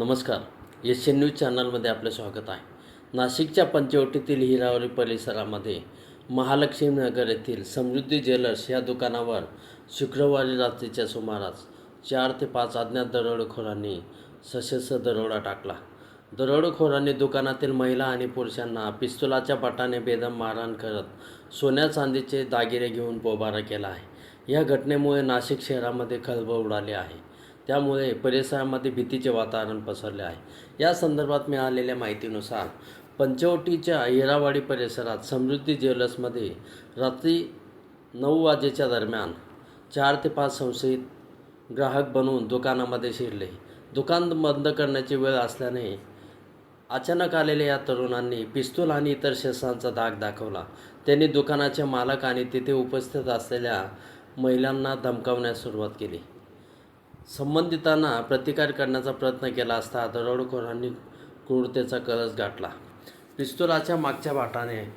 नमस्कार. Asian news चॅनलमध्ये आपलं स्वागत आहे. नाशिकच्या पंचवटीतील हिरावरी परिसरामध्ये महालक्ष्मी नगर येथील समृद्धी ज्वेलर्स या दुकानावर शुक्रवारी रात्रीच्या सुमारास 4 ते 5 अज्ञात दरोडेखोरांनी सशस्त्र दरोडा टाकला. दरोडेखोरांनी दुकानातील महिला आणि पुरुषांना पिस्तुलाच्या बटाने बेदम मारहाण करत सोन्या चांदीचे दागिने घेऊन पोबारा केला आहे. या घटनेमुळे नाशिक शहरामध्ये खळबळ उडाली आहे. त्यामुळे परिसरामध्ये भीतीचे वातावरण पसरले आहे. या संदर्भात मिळालेल्या माहितीनुसार पंचवटीच्या हिरावाडी परिसरात समृद्धी ज्वेलर्समध्ये रात्री 9 वाजेच्या दरम्यान 4 ते 5 संशयित ग्राहक बनवून दुकानामध्ये शिरले. दुकान बंद करण्याची वेळ असल्याने अचानक आलेल्या या तरुणांनी पिस्तूल आणि इतर शस्त्रांचा धाक दाखवला. त्यांनी दुकानाचे मालक आणि तिथे उपस्थित असलेल्या महिलांना धमकावण्यास सुरुवात केली. संबंधितांना प्रतिकार करण्याचा प्रयत्न केला असता दरोडेखोरांनी क्रूरतेचा कळस गाठला. पिस्तुलाच्या मागच्या बाटाने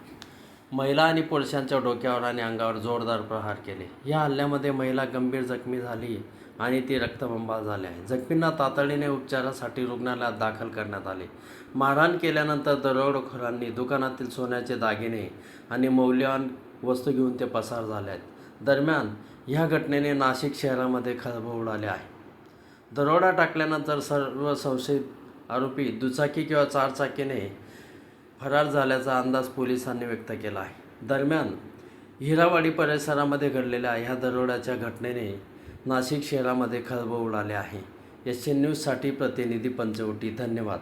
महिला आणि पुरुषांच्या डोक्यावर आणि अंगावर जोरदार प्रहार केले. या हल्ल्यामध्ये महिला गंभीर जखमी झाली आणि ती रक्तबंबाळ झाली आहे. जखमींना तातडीने उपचारासाठी रुग्णालयात दाखल करण्यात आले. मारहाण केल्यानंतर दरोडेखोरांनी दुकानातील सोन्याचे दागिने आणि मौल्यवान वस्तू घेऊन ते पसार झाले आहेत. दरम्यान ह्या घटनेने नाशिक शहरामध्ये खळबळ उडाली आहे. दरोडा टाकल्यानंतर सर्व संशयित आरोपी दुचाकी किंवा चारचाकीने फरार झाल्याचा अंदाज पोलिसांनी व्यक्त केला आहे. दरम्यान हिरावाडी परिसरामध्ये घडलेल्या ह्या दरोड्याच्या घटनेने नाशिक शहरामध्ये खळबळ उडाली आहे. एशियन न्यूजसाठी प्रतिनिधी पंचवटी. धन्यवाद.